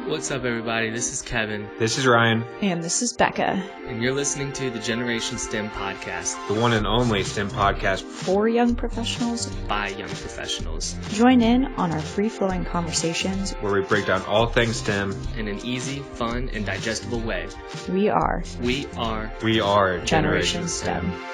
What's up, everybody? This is Kevin. This is Ryan. And this is Becca. And you're listening to the GenSTEM podcast. The one and only STEM podcast. For young professionals. By young professionals. Join in on our free-flowing conversations. Where we break down all things STEM. In an easy, fun, and digestible way. We are GenSTEM.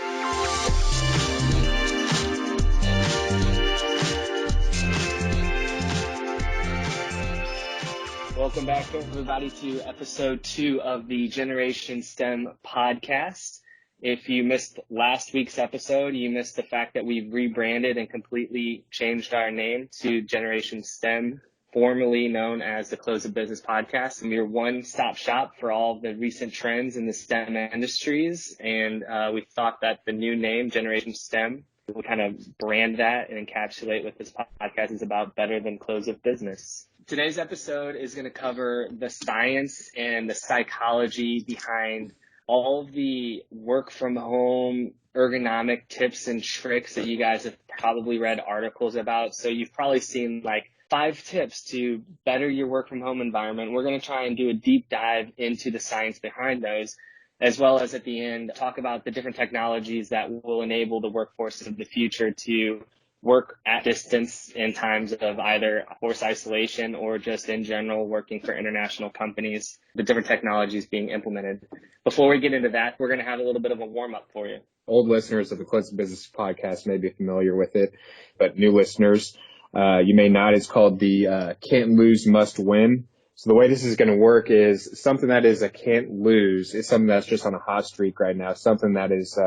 Welcome back, everybody, to episode 2 of the GenSTEM podcast. If you missed last week's episode, you missed the fact that we've rebranded and completely changed our name to GenSTEM, formerly known as the Close of Business podcast. And we're one-stop shop for all of the recent trends in the STEM industries. And we thought that the new name, GenSTEM, will kind of brand that and encapsulate what this podcast is about better than Close of Business. Today's episode is going to cover the science and the psychology behind all of the work from home ergonomic tips and tricks that you guys have probably read articles about. So you've probably seen like 5 tips to better your work from home environment. We're going to try and do a deep dive into the science behind those, as well as at the end, talk about the different technologies that will enable the workforce of the future to work at distance in times of either forced isolation or just in general working for international companies, the different technologies being implemented. Before we get into that, we're going to have a little bit of a warm-up for you. Old listeners of the Close of Business podcast may be familiar with it, but new listeners, you may not. It's called the Can't Lose, Must Win. So the way this is going to work is something that is a can't lose is something that's just on a hot streak right now, something that is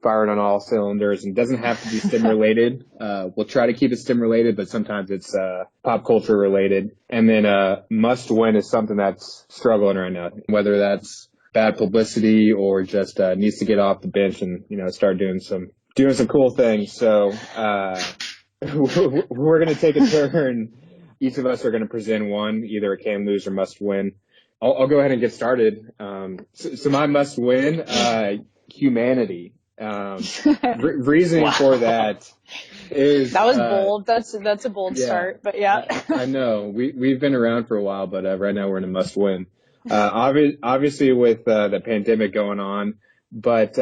firing on all cylinders and doesn't have to be STEM related. We'll try to keep it STEM related, but sometimes it's pop culture related. And then must win is something that's struggling right now, whether that's bad publicity or just needs to get off the bench and start doing some cool things. So we're going to take a turn. Each of us are going to present one, either a can lose or must win. I'll go ahead and get started. So my must win, humanity. Reasoning for that is that was bold. That's a bold start, but yeah. I know we've been around for a while, but right now we're in a must win. Obviously with the pandemic going on, but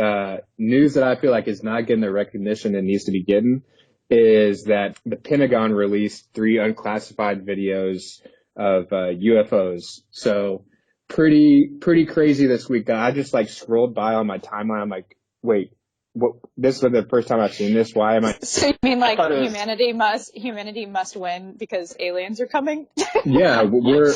news that I feel like is not getting the recognition it needs to be getting is that the Pentagon released 3 unclassified videos of UFOs. So pretty crazy this week. I just scrolled by on my timeline. I'm like, wait, what? This was the first time I've seen this. Why am I? So you mean humanity must win because aliens are coming? Yeah, we're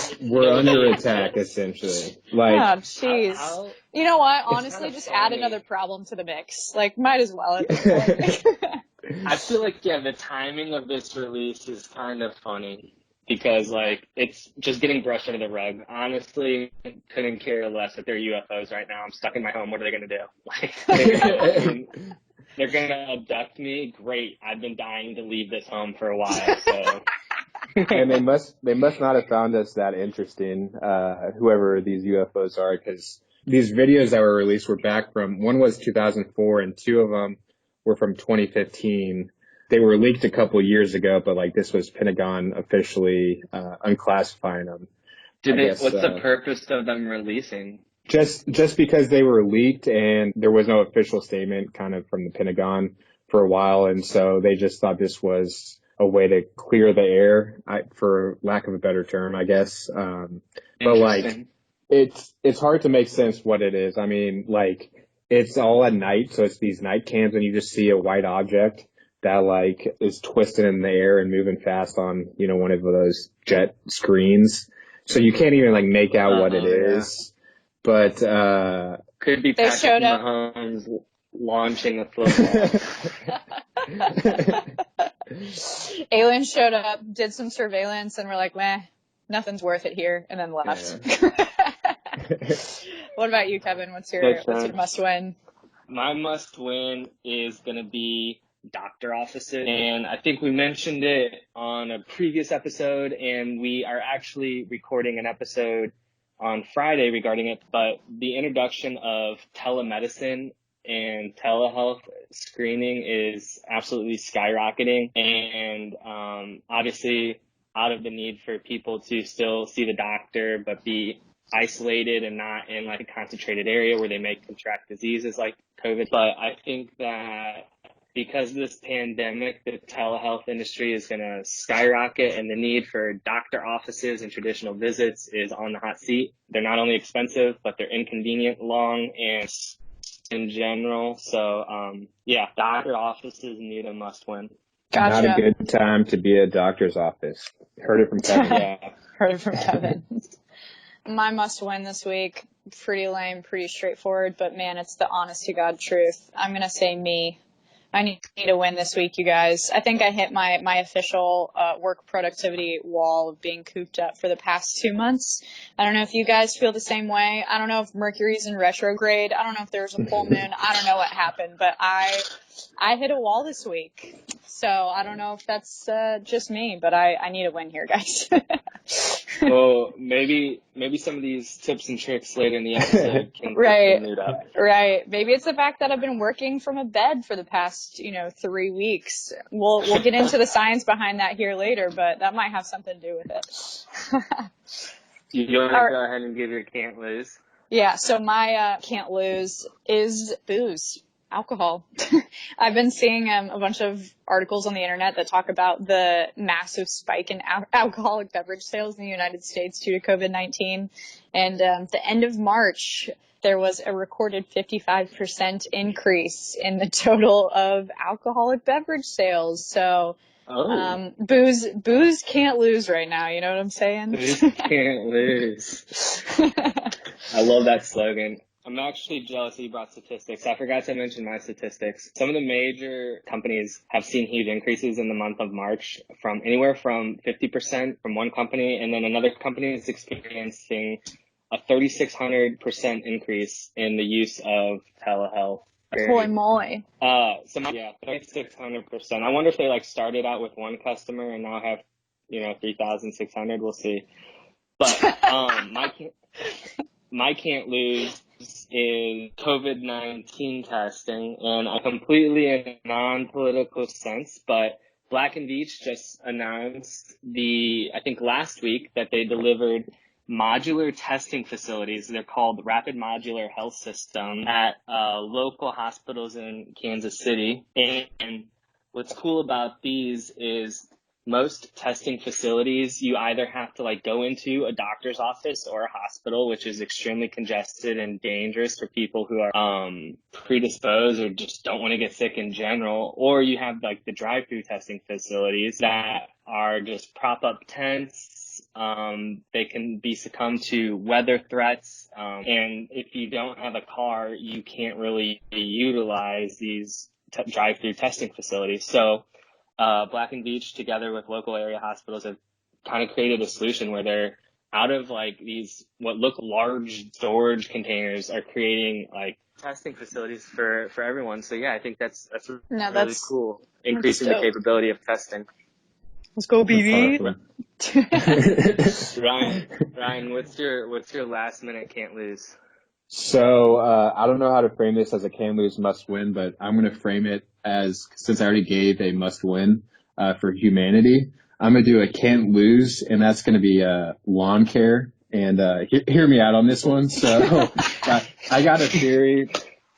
under attack essentially. Oh, jeez. You know what? Honestly, just add another problem to the mix. Might as well at this point. I feel like, the timing of this release is kind of funny because, it's just getting brushed under the rug. Honestly, couldn't care less if they're UFOs right now. I'm stuck in my home. What are they going to do? They're going to abduct me. Great. I've been dying to leave this home for a while, so. And they must not have found us that interesting, whoever these UFOs are, because these videos that were released were back from, one was 2004 and 2 of them were from 2015. They were leaked a couple years ago, but this was Pentagon officially unclassifying them. What's the purpose of them releasing? Just because they were leaked and there was no official statement kind of from the Pentagon for a while, and so they just thought this was a way to clear the air, for lack of a better term, I guess. But it's hard to make sense what it is. I mean, it's all at night, so it's these night cams, and you just see a white object that is twisted in the air and moving fast on, one of those jet screens. So you can't even make out what it is. But could be Patrick Mahomes launching a football. Aliens showed up, did some surveillance, and we're like, meh, nothing's worth it here, and then left. Yeah. What about you, Kevin? What's your must win? My must win is going to be doctor offices. And I think we mentioned it on a previous episode, and we are actually recording an episode on Friday regarding it. But the introduction of telemedicine and telehealth screening is absolutely skyrocketing. And obviously, out of the need for people to still see the doctor, but be isolated and not in like a concentrated area where they may contract diseases like COVID. But I think that because of this pandemic, the telehealth industry is going to skyrocket, and the need for doctor offices and traditional visits is on the hot seat. They're not only expensive, but they're inconvenient, long, and in general. So, doctor offices need a must win. Gotcha. Not a good time to be a doctor's office. Heard it from Kevin. Yeah. Heard it from Kevin. My must win this week, pretty lame, pretty straightforward, but man, it's the honest to God truth. I'm going to say me. I need a win this week, you guys. I think I hit my official work productivity wall of being cooped up for the past 2 months. I don't know if you guys feel the same way. I don't know if Mercury's in retrograde. I don't know if there's a full moon. I don't know what happened, but I hit a wall this week. So I don't know if that's just me, but I need a win here, guys. Well, maybe some of these tips and tricks later in the episode can mood up. Right. Maybe it's the fact that I've been working from a bed for the past, 3 weeks. We'll get into the science behind that here later, but that might have something to do with it. You want to go ahead and give your can't lose? Yeah. So my can't lose is booze. Alcohol. I've been seeing a bunch of articles on the internet that talk about the massive spike in alcoholic beverage sales in the United States due to COVID-19. And at the end of March, there was a recorded 55% increase in the total of alcoholic beverage sales. So booze can't lose right now. You know what I'm saying? Booze can't lose. I love that slogan. I'm actually jealous that you brought statistics. I forgot to mention my statistics. Some of the major companies have seen huge increases in the month of March, from anywhere from 50% from one company, and then another company is experiencing a 3,600% increase in the use of telehealth. Holy moly. 3,600%. I wonder if they started out with one customer and now have, 3,600. We'll see. But my can't lose is COVID-19 testing, and a completely in non-political sense, but Black & Veatch just announced I think last week, that they delivered modular testing facilities. They're called Rapid Modular Health System at local hospitals in Kansas City. And what's cool about these is most testing facilities, you either have to go into a doctor's office or a hospital, which is extremely congested and dangerous for people who are predisposed or just don't want to get sick in general, or you have the drive-through testing facilities that are just prop-up tents. They can be succumb to weather threats, and if you don't have a car, you can't really utilize these drive-through testing facilities. So Black & Veatch, together with local area hospitals, have kind of created a solution where they're out of these what look large storage containers, are creating testing facilities for everyone. So yeah, I think that's really cool, increasing the capability of testing. Let's go, BB. Ryan, what's your last minute can't lose? So I don't know how to frame this as a can lose must win, but I'm going to frame it as, since I already gave a must win for humanity, I'm going to do a can't lose, and that's going to be lawn care. And hear me out on this one. So I got a theory,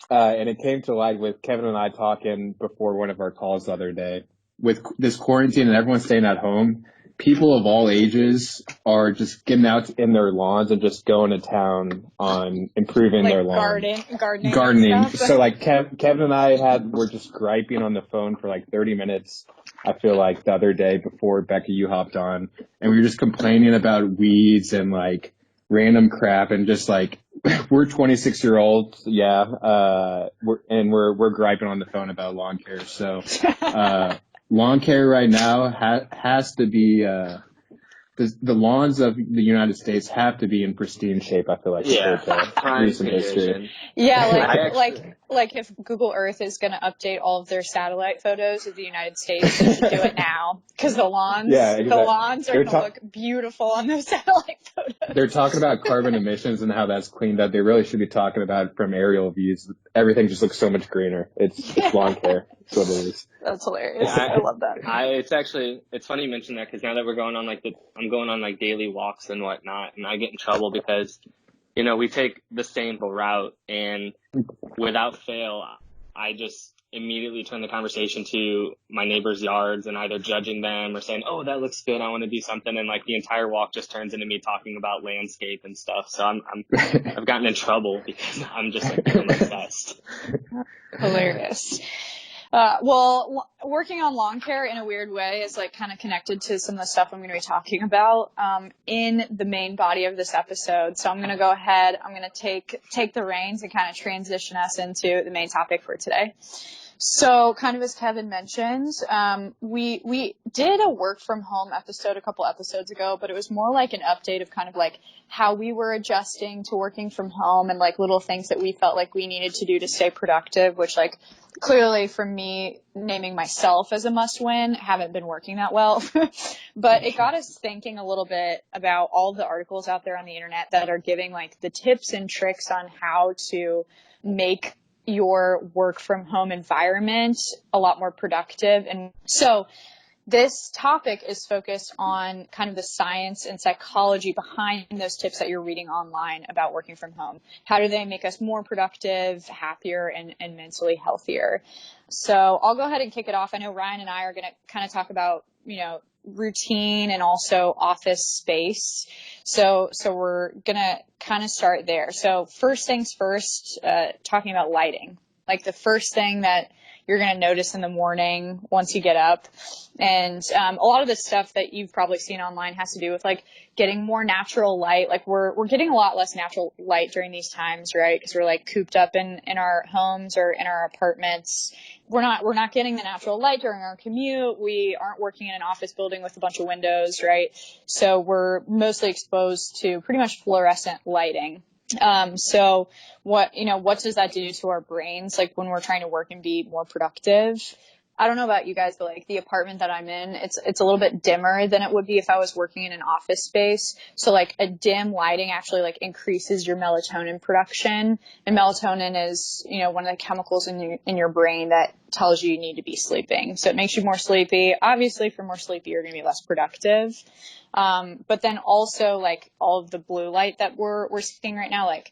and it came to light with Kevin and I talking before one of our calls the other day. With this quarantine and everyone staying at home, people of all ages are just getting out in their lawns and just going to town on improving their lawn. Gardening. So Kevin and I were just griping on the phone for 30 minutes. I feel like the other day before Becca, you hopped on, and we were just complaining about weeds and random crap, and just we're 26-year-olds. Yeah. We're griping on the phone about lawn care. So, lawn care right now has to be, the lawns of the United States have to be in pristine shape, I feel like. Recent history. Yeah, like if Google Earth is going to update all of their satellite photos of the United States, they should do it now. Because the lawns are going to look beautiful on those satellite photos. They're talking about carbon emissions and how that's cleaned up. They really should be talking about from aerial views. Everything just looks so much greener. It's lawn care. That's what it is. That's hilarious. Yeah, I love that. It's funny you mentioned that, because now that we're going on I'm going on like daily walks and whatnot, and I get in trouble because, we take the same route, and without fail, I just immediately turn the conversation to my neighbors' yards and either judging them or saying, "Oh, that looks good, I want to do something," and like the entire walk just turns into me talking about landscape and stuff. So I've gotten in trouble because I'm just like I'm obsessed. Hilarious. Working on lawn care in a weird way is like kind of connected to some of the stuff I'm going to be talking about in the main body of this episode. So I'm going to go ahead. I'm going to take the reins and kind of transition us into the main topic for today. So kind of as Kevin mentioned, we did a work from home episode a couple episodes ago, but it was more like an update of kind of like how we were adjusting to working from home and like little things that we felt like we needed to do to stay productive, which like clearly for me, naming myself as a must win, haven't been working that well, but it got us thinking a little bit about all the articles out there on the internet that are giving like the tips and tricks on how to make your work from home environment a lot more productive. And so this topic is focused on kind of the science and psychology behind those tips that you're reading online about working from home. How do they make us more productive, happier, and mentally healthier? So I'll go ahead and kick it off. I know Ryan and I are going to kind of talk about, routine and also office space. So we're going to kind of start there. So first things first, talking about lighting. Like the first thing that you're going to notice in the morning once you get up. And a lot of the stuff that you've probably seen online has to do with like getting more natural light. Like we're getting a lot less natural light during these times, right? Because we're like cooped up in our homes or in our apartments. We're not getting the natural light during our commute. We aren't working in an office building with a bunch of windows, right? So we're mostly exposed to pretty much fluorescent lighting. So what does that do to our brains? Like when we're trying to work and be more productive? I don't know about you guys, but like the apartment that I'm in, it's a little bit dimmer than it would be if I was working in an office space. So like a dim lighting actually like increases your melatonin production. And melatonin is, one of the chemicals in your brain that tells you need to be sleeping. So it makes you more sleepy. Obviously, if you're more sleepy, you're going to be less productive. But then also like all of the blue light that we're seeing right now, like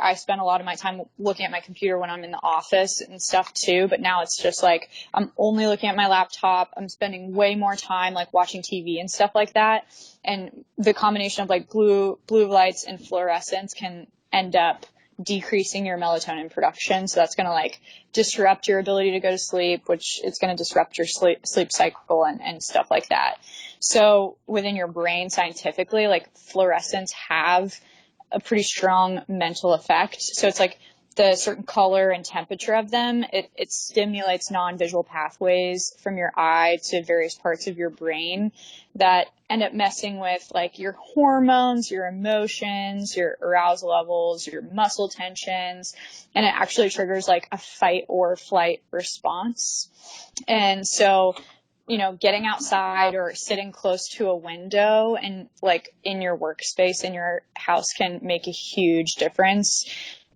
I spend a lot of my time looking at my computer when I'm in the office and stuff too, but now it's just like I'm only looking at my laptop. I'm spending way more time like watching TV and stuff like that. And the combination of like blue lights and fluorescence can end up decreasing your melatonin production. So that's going to like disrupt your ability to go to sleep, which is going to disrupt your sleep cycle and stuff like that. So within your brain scientifically, like fluorescents have a pretty strong mental effect. So it's like the certain color and temperature of them, it stimulates non-visual pathways from your eye to various parts of your brain that end up messing with like your hormones, your emotions, your arousal levels, your muscle tensions, and it actually triggers like a fight or flight response. And so getting outside or sitting close to a window and like in your workspace in your house can make a huge difference.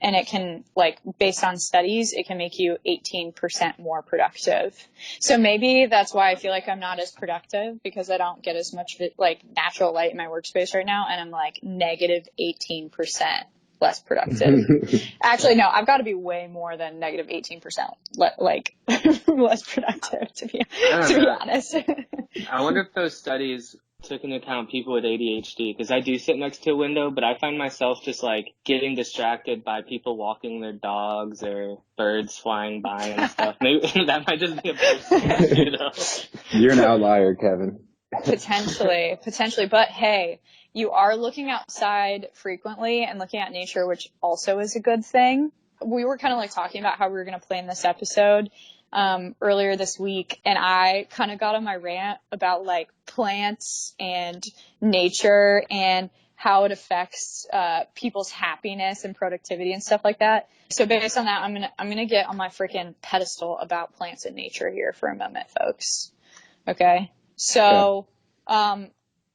And it can, like, based on studies, it can make you 18% more productive. So maybe that's why I feel like I'm not as productive, because I don't get as much like natural light in my workspace right now. And I'm like negative 18% less productive. Actually, no, I've got to be way more than negative 18% like less productive to be honest. I wonder if those studies took into account people with ADHD, because I do sit next to a window, but I find myself just like getting distracted by people walking their dogs or birds flying by and stuff. Maybe that might just be a personal issue. You're an outlier, Kevin. Potentially, but hey, you are looking outside frequently and looking at nature, which also is a good thing. We were kind of like talking about how we were going to plan this episode earlier this week, and I kind of got on my rant about like plants and nature and how it affects people's happiness and productivity and stuff like that. So based on that, I'm gonna get on my freaking pedestal about plants and nature here for a moment, folks. Okay. So,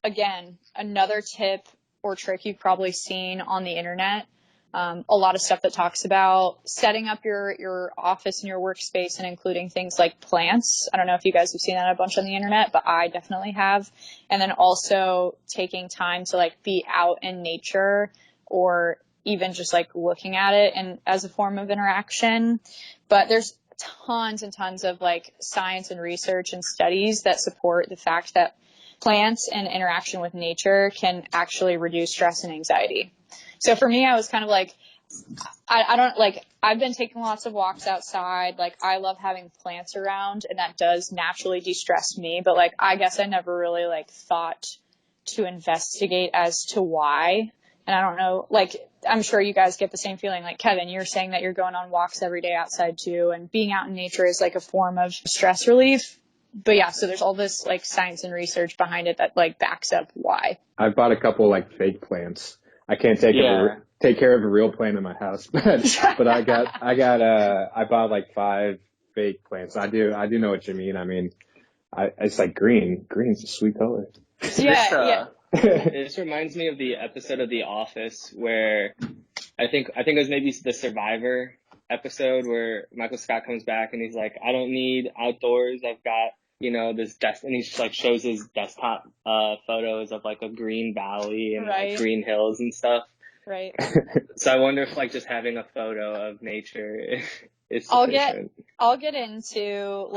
again, another tip or trick you've probably seen on the internet A lot of stuff that talks about setting up your office and your workspace and including things like plants. I don't know if you guys have seen that a bunch on the internet, but I definitely have. And then also taking time to like be out in nature or even just like looking at it and as a form of interaction. But there's tons and tons of like science and research and studies that support the fact that plants and interaction with nature can actually reduce stress and anxiety. So for me, I was kind of like, I don't like, I've been taking lots of walks outside. Like I love having plants around and that does naturally de-stress me. But like, I guess I never really like thought to investigate as to why. And I don't know, like, I'm sure you guys get the same feeling. Like Kevin, you're saying that you're going on walks every day outside too. And being out in nature is like a form of stress relief. But yeah, so there's all this like science and research behind it that like backs up why. I've bought a couple like fake plants. I can't take care of a real plant in my house, but I bought like 5 fake plants. I do know what you mean. I mean, it's like green. Green's a sweet color. Yeah. This reminds me of the episode of The Office where I think it was maybe the Survivor episode where Michael Scott comes back and he's like, I don't need outdoors. I've got, this desk, and he just like shows his desktop photos of like a green valley and like green hills and stuff. Right. So I wonder if like just having a photo of nature is sufficient. I'll get into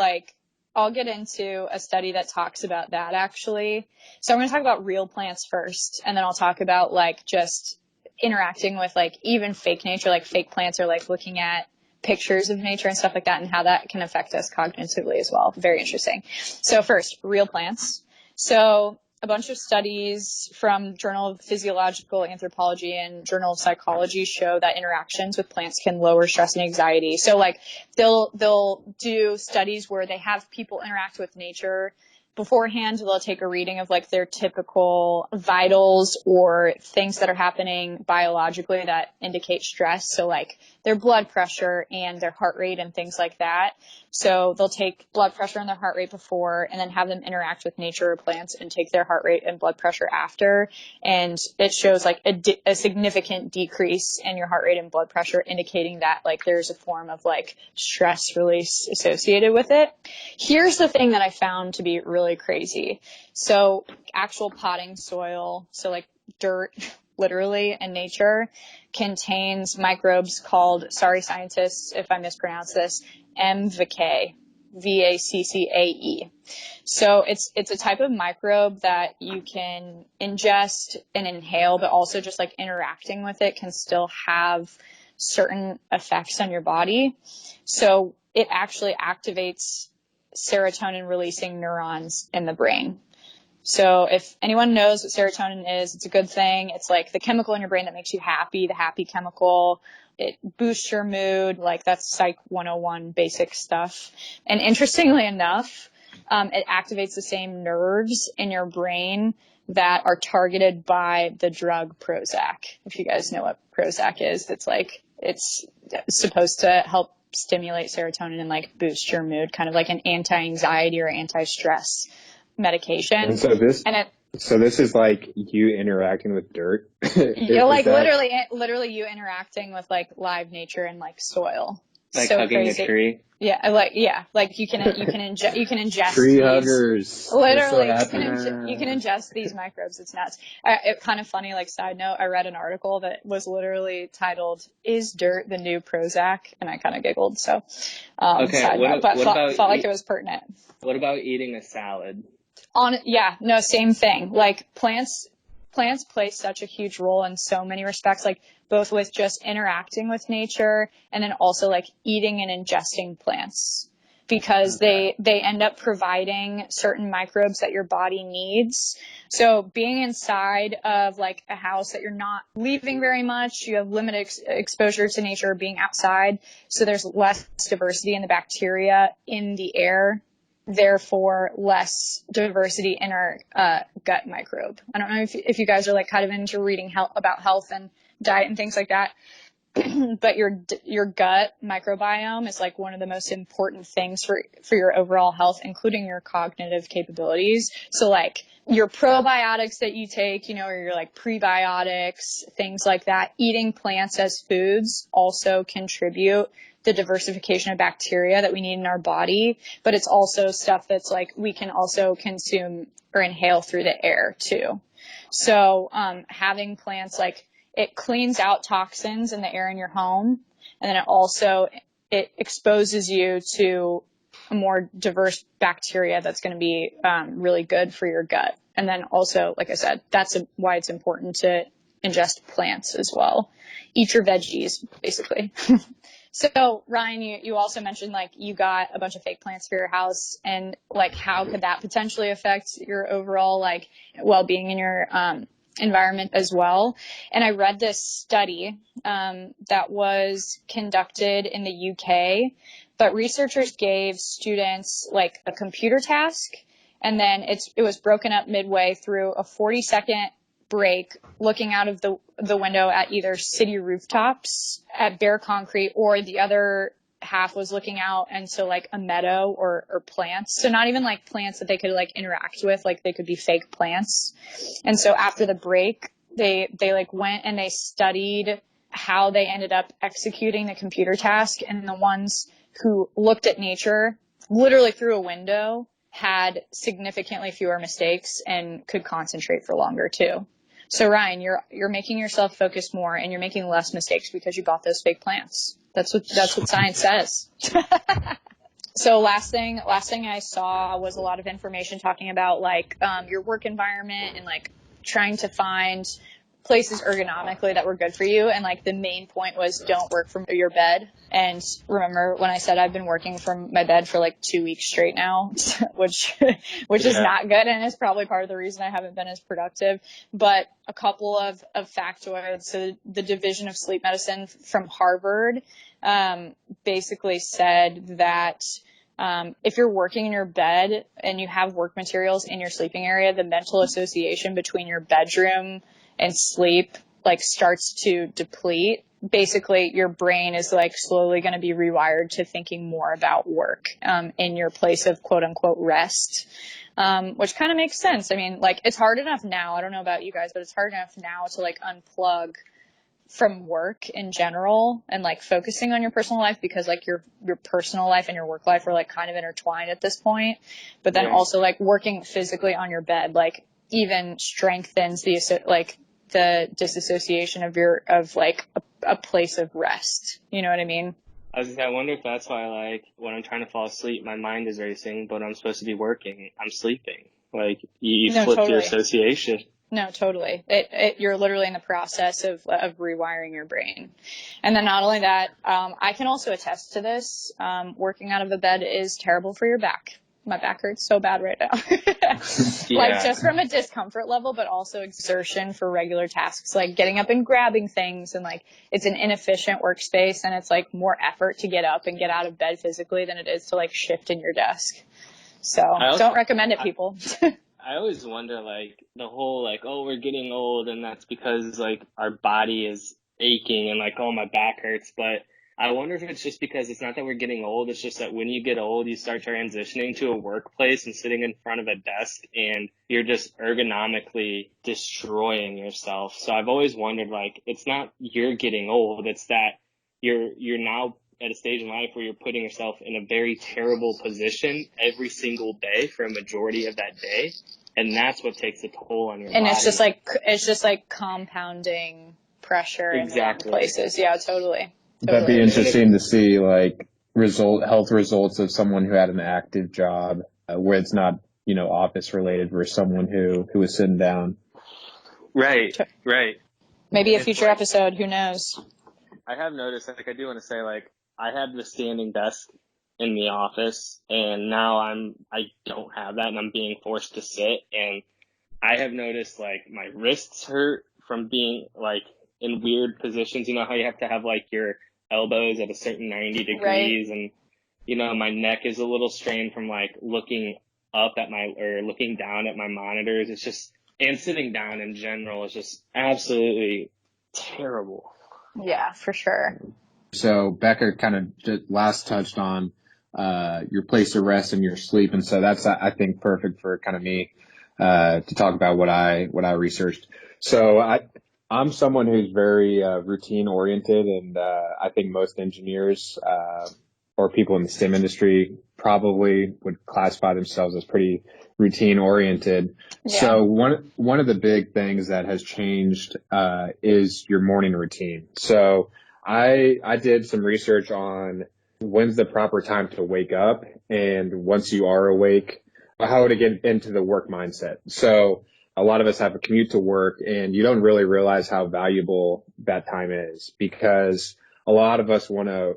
a study that talks about that actually. So I'm going to talk about real plants first, and then I'll talk about like just interacting with like even fake nature, like fake plants, or like looking at pictures of nature and stuff like that and how that can affect us cognitively as well. Very interesting. So first, real plants. So a bunch of studies from Journal of Physiological Anthropology and Journal of Psychology show that interactions with plants can lower stress and anxiety. So like they'll do studies where they have people interact with nature beforehand. They'll take a reading of like their typical vitals or things that are happening biologically that indicate stress. So like their blood pressure and their heart rate and things like that. So they'll take blood pressure and their heart rate before and then have them interact with nature or plants and take their heart rate and blood pressure after. And it shows like a significant decrease in your heart rate and blood pressure, indicating that like there's a form of like stress release associated with it. Here's the thing that I found to be really crazy. So actual potting soil, so like dirt, literally in nature, contains microbes called, sorry scientists if I mispronounce this, MVACAE, VACCAE. So it's a type of microbe that you can ingest and inhale, but also just like interacting with it can still have certain effects on your body. So it actually activates serotonin releasing neurons in the brain. So if anyone knows what serotonin is, it's a good thing. It's like the chemical in your brain that makes you happy, the happy chemical. It boosts your mood. Like that's Psych 101 basic stuff. And interestingly enough, it activates the same nerves in your brain that are targeted by the drug Prozac. If you guys know what Prozac is, it's supposed to help stimulate serotonin and like boost your mood, kind of like an anti-anxiety or anti-stress medication. And so this is like you interacting with dirt. literally you interacting with like live nature and like soil. Like so hugging crazy. a tree. Yeah, like you can ingest tree these, huggers. literally you can ingest these microbes. It's nuts. It kind of funny, like side note, I read an article that was literally titled "Is Dirt the New Prozac?" and I kind of giggled. So felt like it was pertinent. What about eating a salad? Same thing. Like plants play such a huge role in so many respects, like both with just interacting with nature and then also like eating and ingesting plants, because they end up providing certain microbes that your body needs. So being inside of like a house that you're not leaving very much, you have limited exposure to nature, being outside, so there's less diversity in the bacteria in the air, therefore less diversity in our gut microbe. I don't know if you guys are like kind of into reading about health and diet and things like that. but your gut microbiome is like one of the most important things for your overall health, including your cognitive capabilities. So like your probiotics that you take, you know, or your like prebiotics, things like that, eating plants as foods also contribute the diversification of bacteria that we need in our body, but it's also stuff that's like we can also consume or inhale through the air too. So having plants, like, it cleans out toxins in the air in your home, and then it exposes you to a more diverse bacteria that's going to be really good for your gut. And then also, like I said, that's why it's important to ingest plants as well. Eat your veggies, basically. So Ryan, you also mentioned like you got a bunch of fake plants for your house, and like how could that potentially affect your overall like well-being in your environment as well. And I read this study that was conducted in the UK, but researchers gave students like a computer task, and then it was broken up midway through a 40-second break looking out of the window at either city rooftops at bare concrete, or the other half was looking out into like a meadow or plants. So not even like plants that they could like interact with, like they could be fake plants. And so after the break, they like went and they studied how they ended up executing the computer task. And the ones who looked at nature literally through a window had significantly fewer mistakes and could concentrate for longer too. So Ryan, you're making yourself focus more, and you're making less mistakes because you bought those fake plants. That's what science says. So last thing I saw was a lot of information talking about like your work environment and like trying to find places ergonomically that were good for you. And like the main point was don't work from your bed. And remember when I said I've been working from my bed for like 2 weeks straight now, which is not good, and is probably part of the reason I haven't been as productive. But a couple of factoids. So the Division of Sleep Medicine from Harvard basically said that if you're working in your bed and you have work materials in your sleeping area, the mental association between your bedroom and sleep like starts to deplete. Basically, your brain is like slowly going to be rewired to thinking more about work in your place of quote unquote rest, which kind of makes sense. I mean, like it's hard enough now. I don't know about you guys, but it's hard enough now to like unplug from work in general and like focusing on your personal life, because like your personal life and your work life are like kind of intertwined at this point. But then also like working physically on your bed like even strengthens the disassociation of a place of rest. You know what I mean? I wonder if that's why, like, when I'm trying to fall asleep, my mind is racing, but I'm supposed to be working. I'm sleeping. Like, you No, flip totally. your association. No, totally. You're literally in the process of rewiring your brain. And then not only that, I can also attest to this. Working out of the bed is terrible for your back. My back hurts so bad right now. Like just from a discomfort level, but also exertion for regular tasks, like getting up and grabbing things. And like, it's an inefficient workspace, and it's like more effort to get up and get out of bed physically than it is to like shift in your desk. So don't recommend it, people. I always wonder, like, the whole, like, oh, we're getting old, and that's because, like, our body is aching, and, like, oh, my back hurts. But I wonder if it's just because it's not that we're getting old. It's just that when you get old, you start transitioning to a workplace and sitting in front of a desk, and you're just ergonomically destroying yourself. So I've always wondered, like, it's not you're getting old. It's that you're now at a stage in life where you're putting yourself in a very terrible position every single day for a majority of that day. And that's what takes a toll on your body. And it's just like compounding pressure in the wrong places. Yeah, totally. That'd be interesting to see like health results of someone who had an active job where it's not, office related versus someone who was sitting down. Right. Maybe a future episode, who knows? I have noticed, like, I do want to say, like, I have the standing desk in the office, and now I don't have that, and I'm being forced to sit. And I have noticed, like, my wrists hurt from being, like, in weird positions. You know how you have to have, like, your elbows at a certain 90 degrees, and, my neck is a little strained from, like, looking down at my monitors. It's just, and sitting down in general is just absolutely terrible. Yeah, for sure. So Becca kind of just last touched on your place of rest and your sleep, and so that's I think perfect for kind of me to talk about what I researched. So I'm someone who's very routine oriented, and I think most engineers or people in the STEM industry probably would classify themselves as pretty routine oriented. Yeah. So one of the big things that has changed is your morning routine. So I did some research on when's the proper time to wake up, and once you are awake, how to get into the work mindset. So a lot of us have a commute to work, and you don't really realize how valuable that time is, because a lot of us want to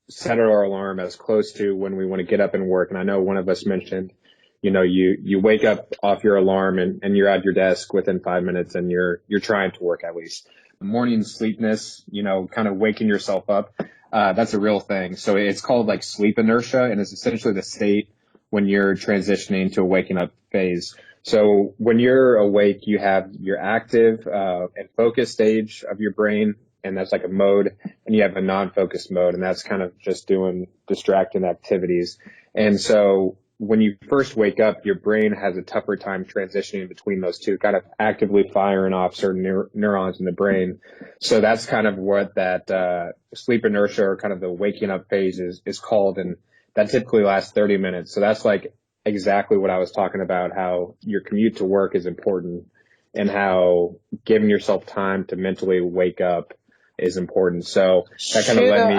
set our alarm as close to when we want to get up and work. And I know one of us mentioned, you wake up off your alarm and you're at your desk within 5 minutes and you're trying to work at least. Morning sleepiness, kind of waking yourself up, that's a real thing. So it's called like sleep inertia, and it's essentially the state when you're transitioning to a waking up phase. So when you're awake, you have your active and focused stage of your brain, and that's like a mode, and you have a non-focused mode, and that's kind of just doing distracting activities. And so when you first wake up, your brain has a tougher time transitioning between those two, kind of actively firing off certain neurons in the brain. So that's kind of what that sleep inertia, or kind of the waking up phase is called, and that typically lasts 30 minutes. So that's like exactly what I was talking about, how your commute to work is important and how giving yourself time to mentally wake up is important. So that kind of led me.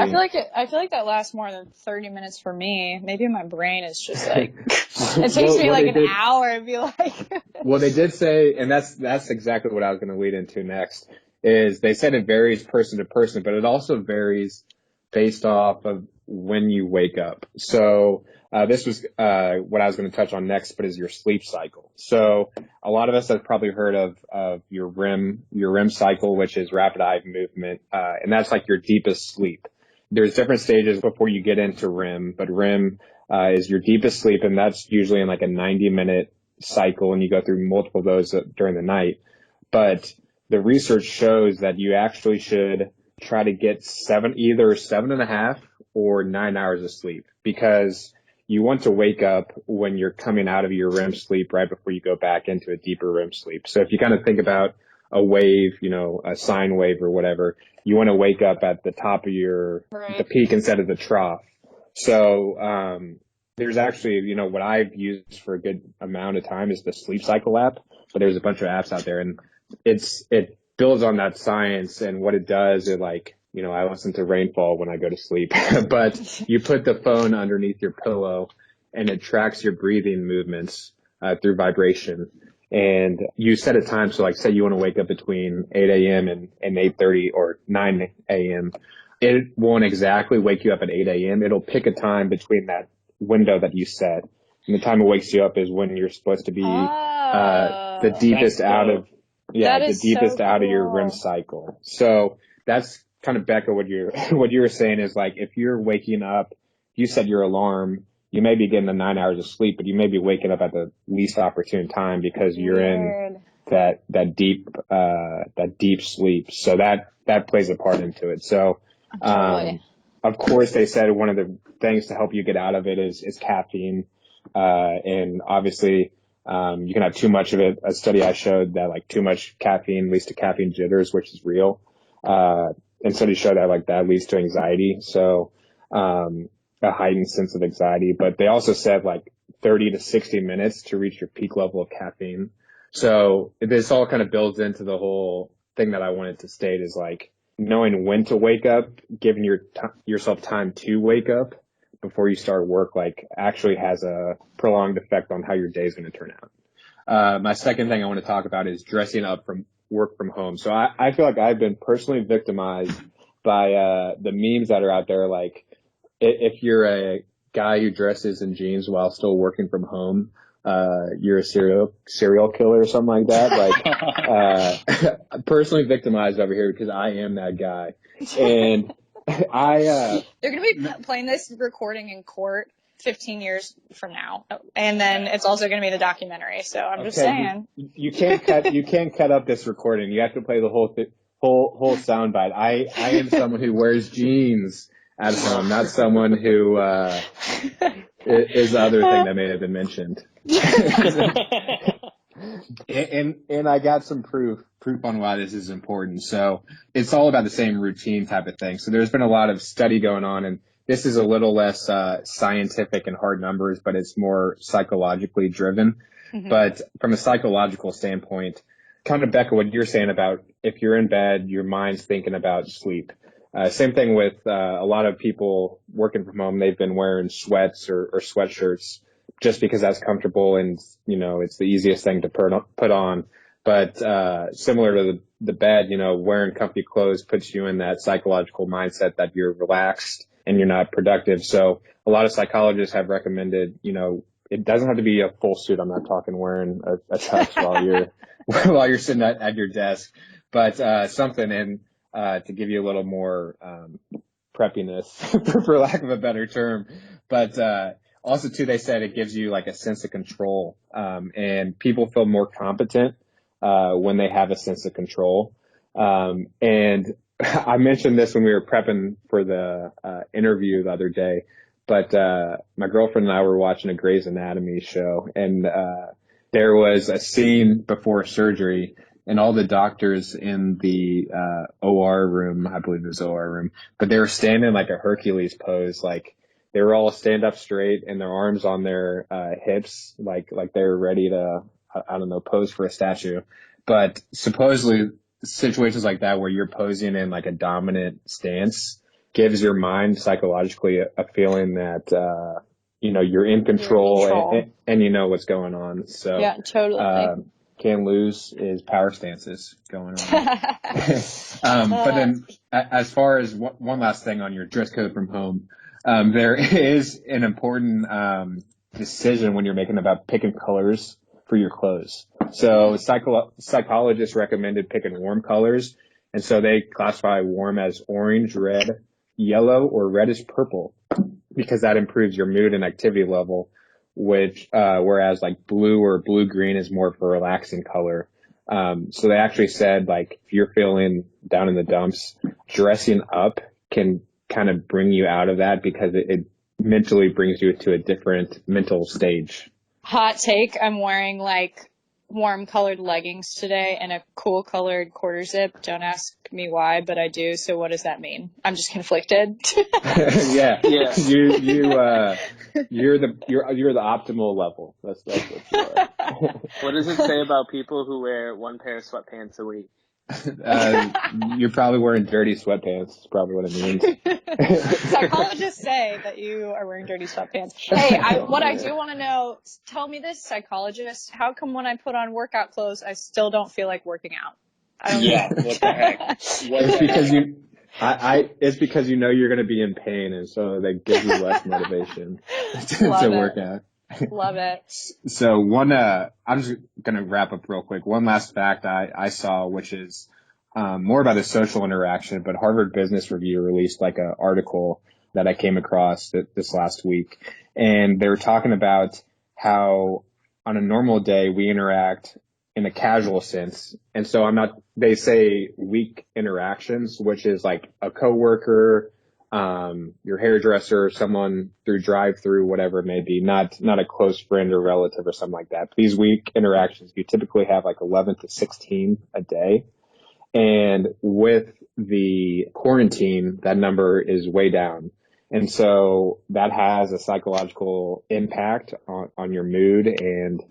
I feel like that lasts more than 30 minutes for me. Maybe my brain is just like, it takes me like an hour to be like. Well, they did say, and that's exactly what I was going to lead into next, is they said it varies person to person, but it also varies based off of when you wake up. So this was what I was going to touch on next, but is your sleep cycle. So a lot of us have probably heard of your REM cycle, which is rapid eye movement, and that's like your deepest sleep. There's different stages before you get into REM, but REM is your deepest sleep, and that's usually in like a 90-minute cycle, and you go through multiple of those during the night. But the research shows that you actually should try to get either 7.5 or 9 hours of sleep, because you want to wake up when you're coming out of your REM sleep right before you go back into a deeper REM sleep. So if you kind of think about a wave, a sine wave or whatever, you want to wake up at the top of the peak instead of the trough. So, there's actually, what I've used for a good amount of time is the Sleep Cycle app, but there's a bunch of apps out there, and it builds on that science, and what it does is I listen to rainfall when I go to sleep, but you put the phone underneath your pillow and it tracks your breathing movements through vibration. And you set a time. So like say you want to wake up between 8 a.m. and 8:30 or 9 a.m. It won't exactly wake you up at 8 a.m. It'll pick a time between that window that you set. And the time it wakes you up is when you're supposed to be the deepest out of your REM cycle. So that's kind of, Becca, what you were saying is like, if you're waking up, you set your alarm, you may be getting the 9 hours of sleep, but you may be waking up at the least opportune time because you're in that deep sleep. So that plays a part into it. So, of course they said one of the things to help you get out of it is caffeine. And obviously, you can have too much of it. A study I showed that like too much caffeine leads to caffeine jitters, which is real. And studies show that that leads to anxiety. So, a heightened sense of anxiety, but they also said like 30 to 60 minutes to reach your peak level of caffeine. So this all kind of builds into the whole thing that I wanted to state is like knowing when to wake up, giving yourself time to wake up before you start work, like actually has a prolonged effect on how your day is going to turn out. My second thing I want to talk about is dressing up from work from home. So I feel like I've been personally victimized by the memes that are out there. Like if you're a guy who dresses in jeans while still working from home, you're a serial killer or something like that. Like, personally victimized over here because I am that guy. And they're going to be playing this recording in court 15 years from now. And then it's also going to be the documentary. So I'm just saying. You can't cut up this recording. You have to play the whole whole soundbite. I am someone who wears jeans at home, not someone who is the other thing that may have been mentioned. And I got some proof on why this is important. So it's all about the same routine type of thing. So there's been a lot of study going on, and this is a little less scientific and hard numbers, but it's more psychologically driven. Mm-hmm. But from a psychological standpoint, kind of Becca, what you're saying about if you're in bed, your mind's thinking about sleep. Same thing with a lot of people working from home. They've been wearing sweats or sweatshirts just because that's comfortable and, it's the easiest thing to put on. But similar to the bed, wearing comfy clothes puts you in that psychological mindset that you're relaxed and you're not productive. So a lot of psychologists have recommended, it doesn't have to be a full suit. I'm not talking wearing a tux while you're sitting at your desk, but something in to give you a little more preppiness, for lack of a better term. But also, too, they said it gives you like a sense of control, and people feel more competent when they have a sense of control. And I mentioned this when we were prepping for the interview the other day, but my girlfriend and I were watching a Grey's Anatomy show, and there was a scene before surgery, and all the doctors in the OR room, I believe it was OR room, but they were standing like a Hercules pose, like they were all stand up straight and their arms on their hips, like they were ready to, I don't know, pose for a statue. But supposedly situations like that where you're posing in like a dominant stance gives your mind psychologically a feeling that, you're in control, and you know what's going on. So yeah, totally. Can't lose is power stances going on. But then as far as one last thing on your dress code from home, there is an important decision when you're making about picking colors for your clothes. So psychologists recommended picking warm colors. And so they classify warm as orange, red, yellow, or reddish purple, because that improves your mood and activity level, which whereas like blue or blue-green is more of a relaxing color. So they actually said, like, if you're feeling down in the dumps, dressing up can kind of bring you out of that because it mentally brings you to a different mental stage. Hot take, I'm wearing like warm colored leggings today and a cool colored quarter zip. Don't ask me why, but I do. So what does that mean? I'm just conflicted. Yeah. You're the optimal level. That's what you are. What does it say about people who wear one pair of sweatpants a week? You're probably wearing dirty sweatpants. That's probably what it means. Psychologists say that you are wearing dirty sweatpants. Hey, what I do want to know, tell me this, psychologist, how come when I put on workout clothes, I still don't feel like working out? What the heck? It's because you know you're going to be in pain, and so that gives you less motivation to work out. Love it. So I'm just going to wrap up real quick. One last fact I saw, which is more about a social interaction, but Harvard Business Review released like an article that I came across this last week. And they were talking about how on a normal day we interact in a casual sense. And so they say weak interactions, which is like a coworker, your hairdresser, someone through drive-through, whatever it may be, not a close friend or relative or something like that. But these weak interactions, you typically have like 11 to 16 a day. And with the quarantine, that number is way down. And so that has a psychological impact on your mood. And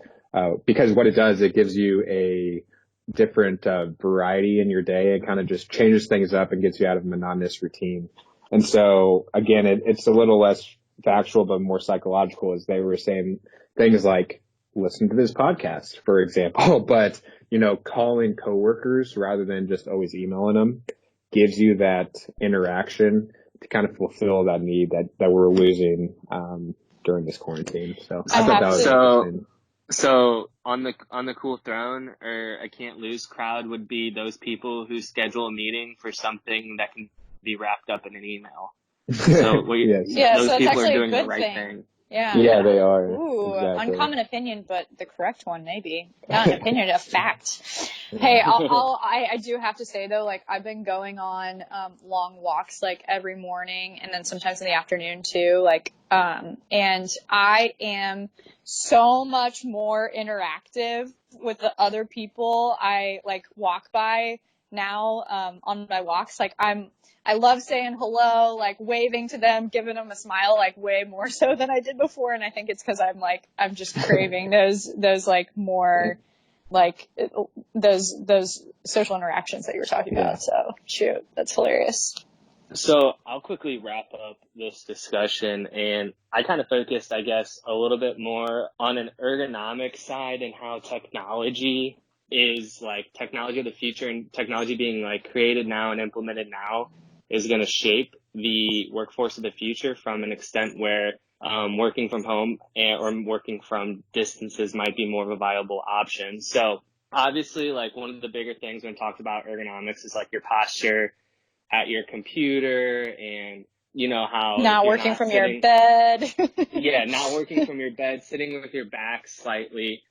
because what it does, it gives you a different variety in your day. It kind of just changes things up and gets you out of a monotonous routine. And so, again, it's a little less factual, but more psychological, as they were saying things like listen to this podcast, for example. But, calling coworkers rather than just always emailing them gives you that interaction to kind of fulfill that need that we're losing during this quarantine. So I thought that was interesting. So on the cool throne or a can't lose crowd would be those people who schedule a meeting for something that can be wrapped up in an email. So yes. those people are doing the right thing. Yeah. Yeah, they are. Ooh, Exactly. uncommon opinion, but the correct one, maybe. Not an opinion, a fact. Hey, I do have to say though, like I've been going on long walks like every morning and then sometimes in the afternoon too, like and I am so much more interactive with the other people I like walk by now on my walks. Like I love saying hello, like waving to them, giving them a smile, like way more so than I did before. And I think it's because I'm just craving those like more like those social interactions that you were talking about. So shoot, that's hilarious. So I'll quickly wrap up this discussion, and I kind of focused, I guess, a little bit more on an ergonomic side and how technology is like technology of the future and technology being like created now and implemented now is going to shape the workforce of the future from an extent where working from home or working from distances might be more of a viable option. So obviously, like one of the bigger things when talked about ergonomics is like your posture at your computer, and you know how not working from your bed. Yeah, not working from your bed, sitting with your back slightly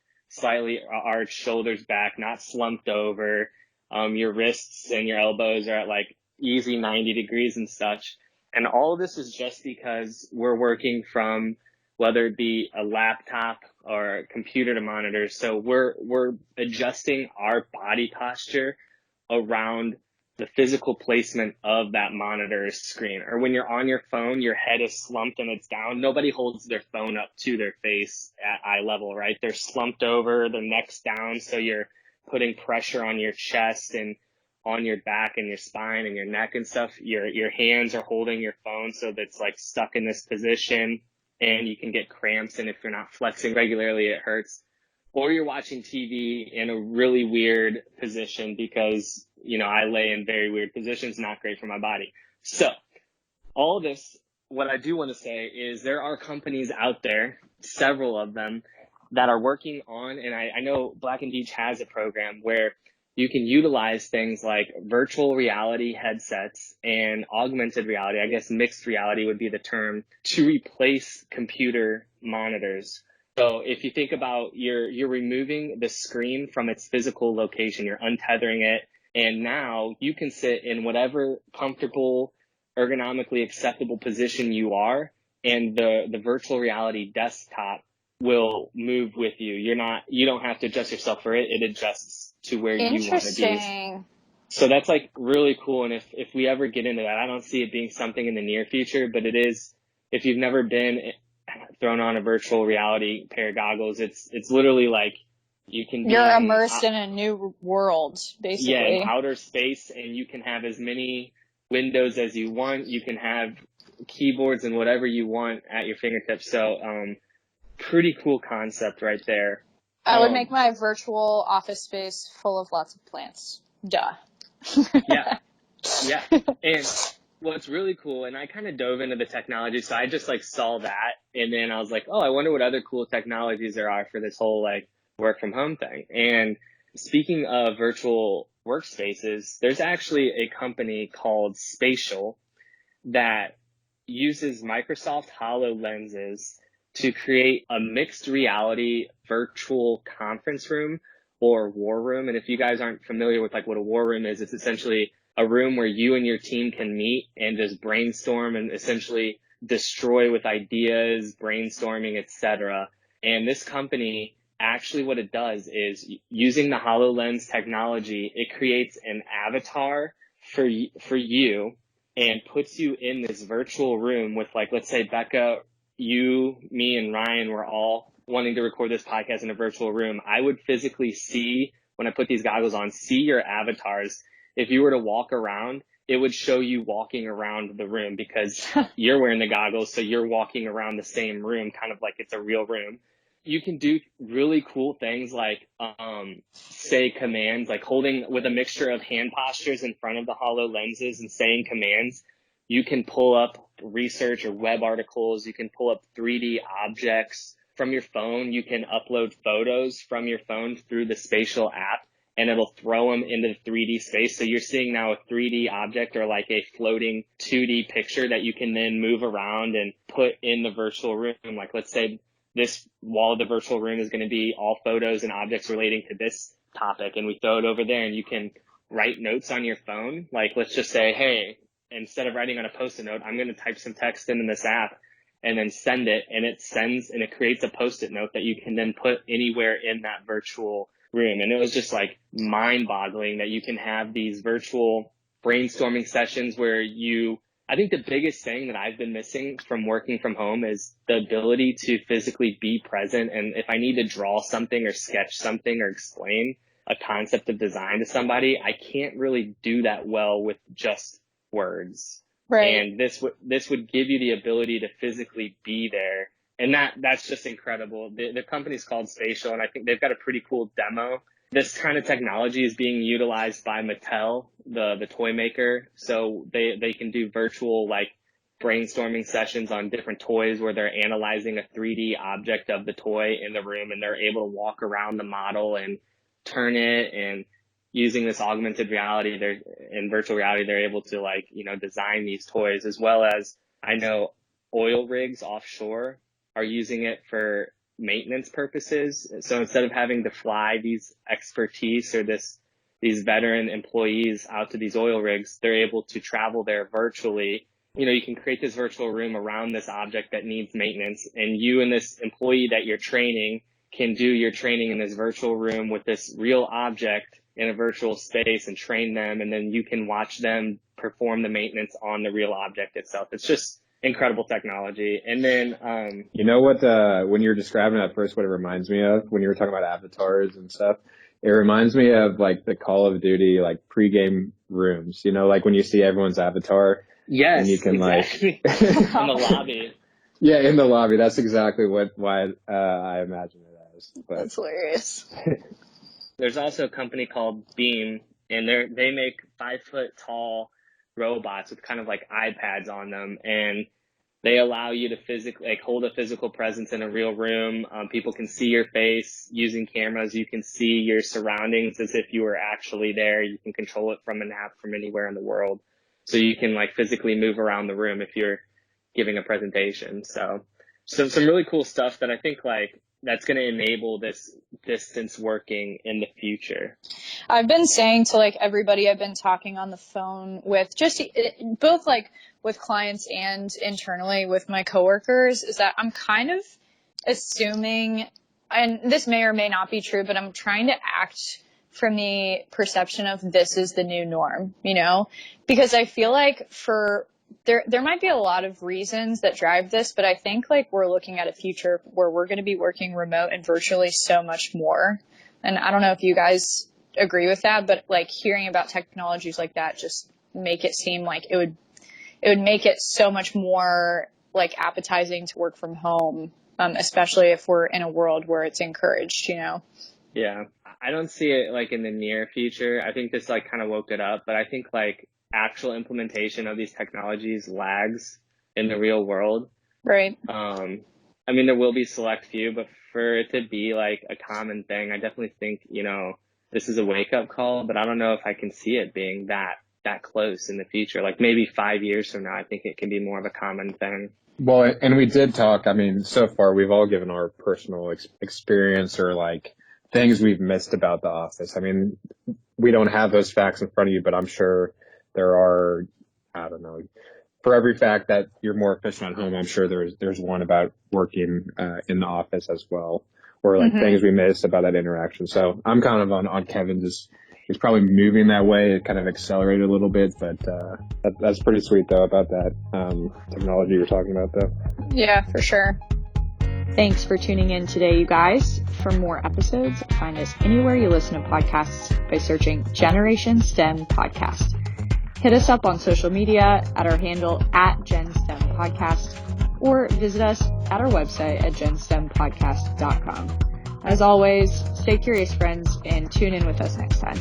arched, shoulders back, not slumped over. Your wrists and your elbows are at like easy 90 degrees and such. And all of this is just because we're working from whether it be a laptop or a computer to monitor. So we're adjusting our body posture around the physical placement of that monitor screen. Or when you're on your phone, your head is slumped and it's down. Nobody holds their phone up to their face at eye level, right? They're slumped over, their neck's down, so you're putting pressure on your chest and on your back and your spine and your neck and stuff. Your hands are holding your phone, so that's like stuck in this position, and you can get cramps, and if you're not flexing regularly, it hurts. Or you're watching TV in a really weird position because, you know, I lay in very weird positions, not great for my body. So all this, what I do want to say is there are companies out there, several of them, that are working on, and I know Black and Deach has a program where you can utilize things like virtual reality headsets and augmented reality, I guess mixed reality would be the term, to replace computer monitors. So if you think about you're removing the screen from its physical location, you're untethering it, and now you can sit in whatever comfortable, ergonomically acceptable position you are, and the virtual reality desktop will move with you. You don't have to adjust yourself for it. It adjusts to where you want to be. Interesting. So that's like really cool. And if we ever get into that, I don't see it being something in the near future, but it is, if you've never been thrown on a virtual reality pair of goggles, it's literally like you're immersed in a new world, basically. Yeah, in outer space, and you can have as many windows as you want. You can have keyboards and whatever you want at your fingertips. So pretty cool concept right there. I would make my virtual office space full of lots of plants. Duh. Yeah. And what's really cool, and I kind of dove into the technology, so I just like saw that, and then I was like, oh, I wonder what other cool technologies there are for this whole like work from home thing. And speaking of virtual workspaces, there's actually a company called Spatial that uses Microsoft HoloLenses to create a mixed reality virtual conference room or war room. And if you guys aren't familiar with like what a war room is, it's essentially a room where you and your team can meet and just brainstorm and essentially destroy with ideas, brainstorming, etc. And this company, actually what it does is using the HoloLens technology, it creates an avatar for you and puts you in this virtual room with, like, let's say Becca, you, me, and Ryan were all wanting to record this podcast in a virtual room. I would physically see, when I put these goggles on, see your avatars. If you were to walk around, it would show you walking around the room because you're wearing the goggles, so you're walking around the same room, kind of like it's a real room. You can do really cool things like say commands, like holding with a mixture of hand postures in front of the HoloLenses and saying commands. You can pull up research or web articles. You can pull up 3D objects from your phone. You can upload photos from your phone through the Spatial app. and it'll throw them into the 3D space. So you're seeing now a 3D object or like a floating 2D picture that you can then move around and put in the virtual room. Like, let's say this wall of the virtual room is going to be all photos and objects relating to this topic, and we throw it over there, and you can write notes on your phone. Like, let's just say, hey, instead of writing on a Post-it note, I'm going to type some text into this app and then send it, and it sends and it creates a Post-it note that you can then put anywhere in that virtual room. And it was just like mind-boggling that you can have these virtual brainstorming sessions where I think the biggest thing that I've been missing from working from home is the ability to physically be present. And if I need to draw something or sketch something or explain a concept of design to somebody, I can't really do that well with just words. Right. And this would give you the ability to physically be there. And that's just incredible. The company's called Spatial, and I think they've got a pretty cool demo. This kind of technology is being utilized by Mattel, the toy maker. So they can do virtual like brainstorming sessions on different toys where they're analyzing a 3D object of the toy in the room, and they're able to walk around the model and turn it, and using this augmented reality, in virtual reality, they're able to like, design these toys, as well as I know oil rigs offshore are using it for maintenance purposes. So instead of having to fly these expertise or these veteran employees out to these oil rigs, they're able to travel there virtually. You can create this virtual room around this object that needs maintenance, and you and this employee that you're training can do your training in this virtual room with this real object in a virtual space and train them, and then you can watch them perform the maintenance on the real object itself. It's just incredible technology. And then you know what, when you were describing it at first, what it reminds me of when you were talking about avatars and stuff, it reminds me of like the Call of Duty like pregame rooms, like when you see everyone's avatar. Yes, and you can exactly. like in the lobby. Yeah, in the lobby. That's exactly why I imagine it as. But That's hilarious. There's also a company called Beam, and they make 5-foot tall robots with kind of like iPads on them, and they allow you to physically like hold a physical presence in a real room. People can see your face using cameras. You can see your surroundings as if you were actually there. You can control it from an app from anywhere in the world. So you can like physically move around the room if you're giving a presentation. So some really cool stuff that I think like that's going to enable this distance working in the future. I've been saying to like everybody I've been talking on the phone with, just both like with clients and internally with my coworkers, is that I'm kind of assuming, and this may or may not be true, but I'm trying to act from the perception of this is the new norm, because I feel like there might be a lot of reasons that drive this, but I think like we're looking at a future where we're going to be working remote and virtually so much more. And I don't know if you guys agree with that, but like hearing about technologies like that just make it seem like it would make it so much more like appetizing to work from home, especially if we're in a world where it's encouraged, Yeah, I don't see it like in the near future. I think this like kind of woke it up, but I think like actual implementation of these technologies lags in the real world. Right. I mean, there will be select few, but for it to be like a common thing, I definitely think, this is a wake up call, but I don't know if I can see it being that close in the future. Like maybe 5 years from now, I think it can be more of a common thing. Well, and we did talk, I mean, so far we've all given our personal experience or like things we've missed about the office. I mean, we don't have those facts in front of you, but I'm sure there are, I don't know, for every fact that you're more efficient at home, I'm sure there's one about working in the office as well, or like things we missed about that interaction. So I'm kind of on Kevin, he's probably moving that way. It kind of accelerated a little bit, but that's pretty sweet though about that technology you're talking about though. Yeah, for sure. Thanks for tuning in today, you guys. For more episodes, find us anywhere you listen to podcasts by searching Generation STEM Podcast. Hit us up on social media at our handle @GenSTEM Podcast, or visit us at our website at genstempodcast.com. As always, stay curious, friends, and tune in with us next time.